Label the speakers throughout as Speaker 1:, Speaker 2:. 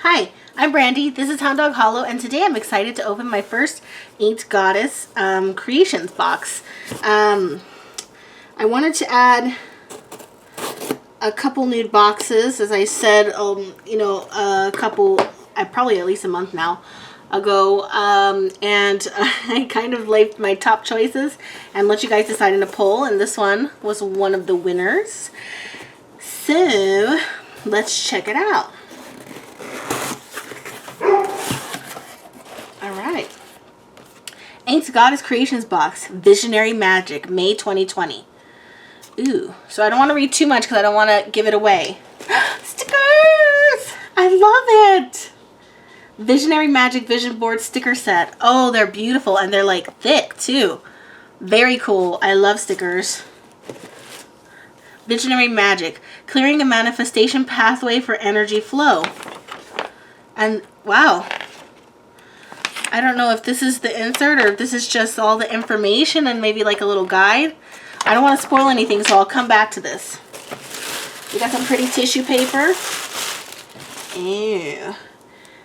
Speaker 1: Hi, I'm Brandy. This is Hound Dog Hollow, and today I'm excited to open my first Inked Goddess Creations box. I wanted to add a couple new boxes, as I said, probably at least a month now ago, and I kind of left my top choices and let you guys decide in a poll, and this one was one of the winners. So let's check it out. Alright. Inked Goddess Creations box, Visionary Magic, May 2020. Ooh, so I don't want to read too much because I don't want to give it away. Stickers! I love it! Visionary Magic Vision Board sticker set. Oh, they're beautiful and they're like thick too. Very cool. I love stickers. Visionary Magic, clearing a manifestation pathway for energy flow. And wow. I don't know if this is the insert or if this is just all the information and maybe like a little guide. I don't want to spoil anything, so I'll come back to this. We got some pretty tissue paper. Ew.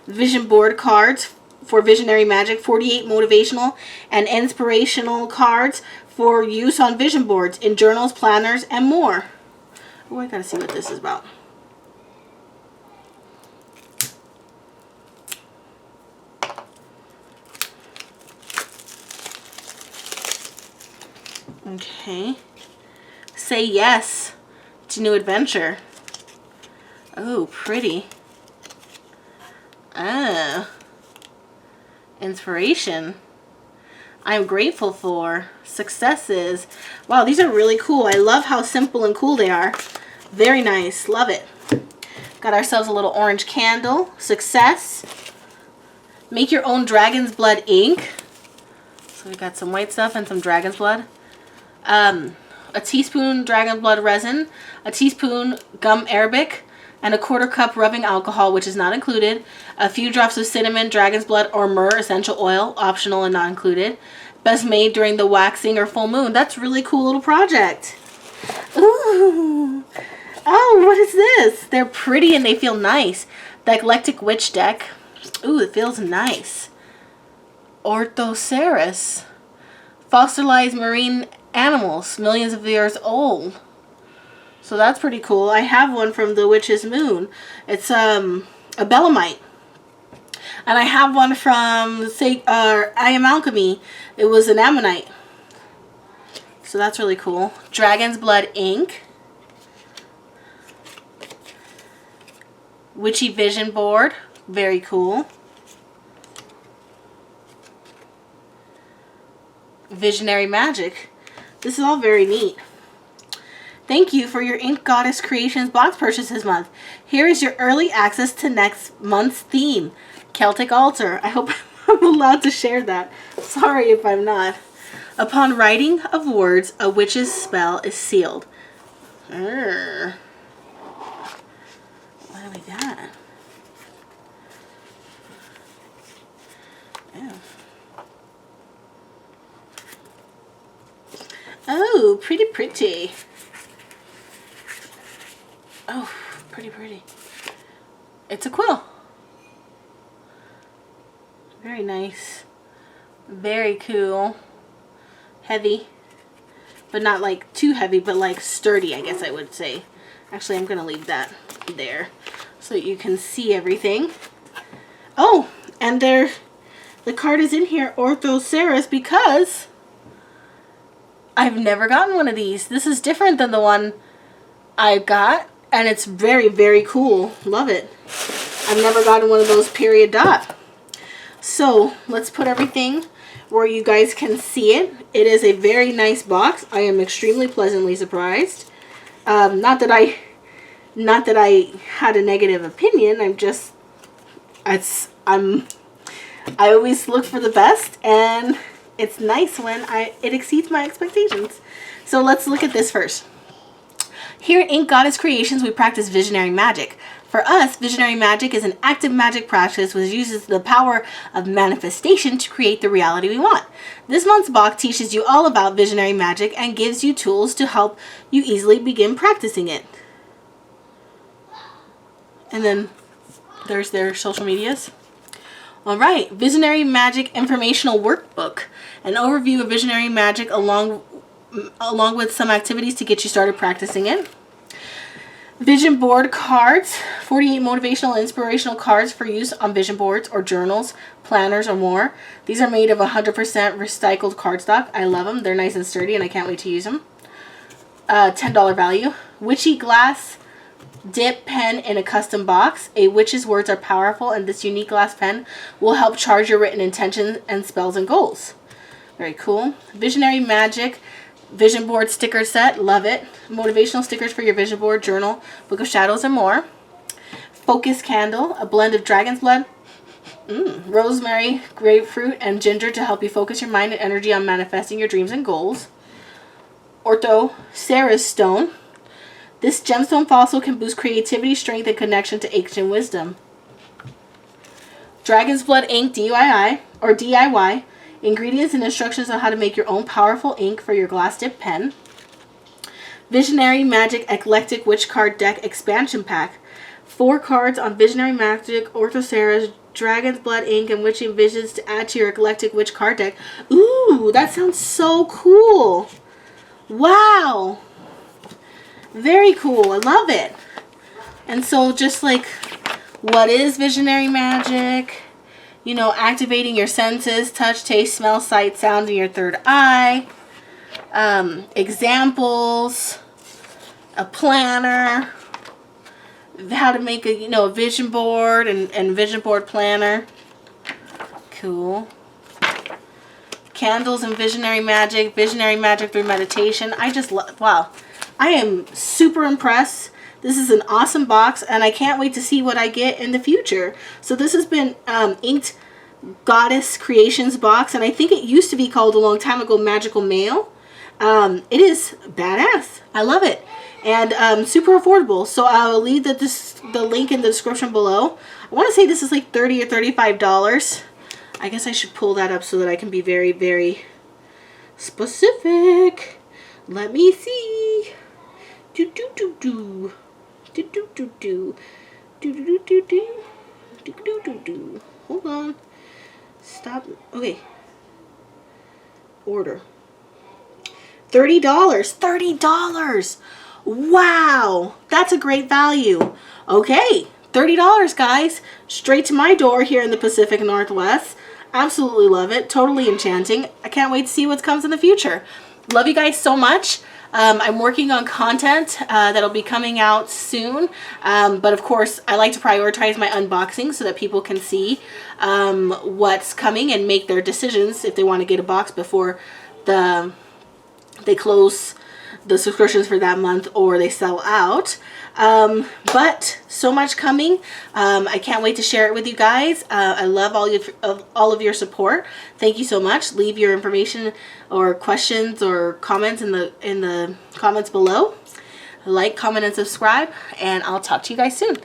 Speaker 1: Vision board cards for Visionary Magic. 48 motivational and inspirational cards for use on vision boards, in journals, planners, and more. Oh, I gotta see what this is about. Okay. Say yes to new adventure. Oh, pretty. Ah. Inspiration. I'm grateful for. Successes. Wow, these are really cool. I love how simple and cool they are. Very nice. Love it. Got ourselves a little orange candle. Success. Make your own dragon's blood ink. So we got some white stuff and some dragon's blood. A teaspoon dragon blood resin, a teaspoon gum arabic, and a 1/4 cup rubbing alcohol, which is not included, a few drops of cinnamon, dragon's blood, or myrrh essential oil, optional and not included. Best made during the waxing or full moon. That's a really cool little project. Ooh. Oh, what is this? They're pretty and they feel nice. The Eclectic Witch deck. Ooh, it feels nice. Orthoceras. Fossilized marine animals, millions of years old. So that's pretty cool. I have one from the Witch's Moon. It's a Belemite. And I have one from I Am Alchemy. It was an Ammonite. So that's really cool. Dragon's Blood ink. Witchy Vision Board. Very cool. Visionary Magic. This is all very neat. Thank you for your Inked Goddess Creations box purchase this month. Here is your early access to next month's theme, Celtic Altar. I hope I'm allowed to share that. Sorry if I'm not. Upon writing of words, a witch's spell is sealed. What do we got? Ew. Oh, pretty, pretty. Oh, pretty, pretty. It's a quill. Very nice. Very cool. Heavy. But not like too heavy, but like sturdy, I guess I would say. Actually, I'm going to leave that there so that you can see everything. Oh, and the card is in here, Orthoceras, because I've never gotten one of these. This is different than the one I got, and it's very, very cool. Love it. I've never gotten one of those period dot. So let's put everything where you guys can see it. It is a very nice box. I am extremely pleasantly surprised. Not that I had a negative opinion. I always look for the best, and it's nice when it exceeds my expectations. So let's look at this first. Here at Inked Goddess Creations, we practice visionary magic. For us, visionary magic is an active magic practice which uses the power of manifestation to create the reality we want. This month's box teaches you all about visionary magic and gives you tools to help you easily begin practicing it. And then there's their social medias. All right, Visionary Magic Informational Workbook. An overview of Visionary Magic along with some activities to get you started practicing it. Vision board cards, 48 motivational and inspirational cards for use on vision boards or journals, planners, or more. These are made of 100% recycled cardstock. I love them. They're nice and sturdy, and I can't wait to use them. $10 value. Witchy glass dip pen in a custom box. A witch's words are powerful, and this unique glass pen will help charge your written intentions and spells and goals. Very cool. Visionary Magic Vision Board sticker set. Love it. Motivational stickers for your vision board, journal, book of shadows, and more. Focus candle. A blend of dragon's blood, rosemary, grapefruit, and ginger to help you focus your mind and energy on manifesting your dreams and goals. Ortho Ceres stone. This gemstone fossil can boost creativity, strength, and connection to ancient wisdom. Dragon's blood ink DIY. Ingredients and instructions on how to make your own powerful ink for your glass dip pen. Visionary Magic Eclectic Witch Card Deck Expansion Pack. 4 cards on Visionary Magic, Ortho Ceres, Dragon's Blood ink, and Witching Visions to add to your Eclectic Witch Card Deck. Ooh, that sounds so cool. Wow. Very cool. I love it. And so just like, what is Visionary Magic? You know, activating your senses, touch, taste, smell, sight, sound in your third eye. Examples, a planner, how to make a, a vision board and vision board planner. Cool. Candles and Visionary Magic through meditation. I just love, wow. I am super impressed. This is an awesome box, and I can't wait to see what I get in the future. So this has been Inked Goddess Creations box, and I think it used to be called a long time ago Magical Mail. It is badass. I love it, and super affordable. So I'll leave the link in the description below. I want to say this is like $30 or $35. I guess I should pull that up so that I can be very, very specific. Let me see. Hold on. Stop. Okay. Order. $30. $30. Wow. That's a great value. Okay. $30, guys. Straight to my door here in the Pacific Northwest. Absolutely love it. Totally enchanting. I can't wait to see what comes in the future. Love you guys so much. I'm working on content that'll be coming out soon, but of course I like to prioritize my unboxing so that people can see what's coming and make their decisions if they want to get a box before they close the subscriptions for that month or they sell out. But so much coming. I can't wait to share it with you guys. I love all of your support. Thank you so much. Leave your information or questions or comments in the comments below. Like, comment, and subscribe, and I'll talk to you guys soon.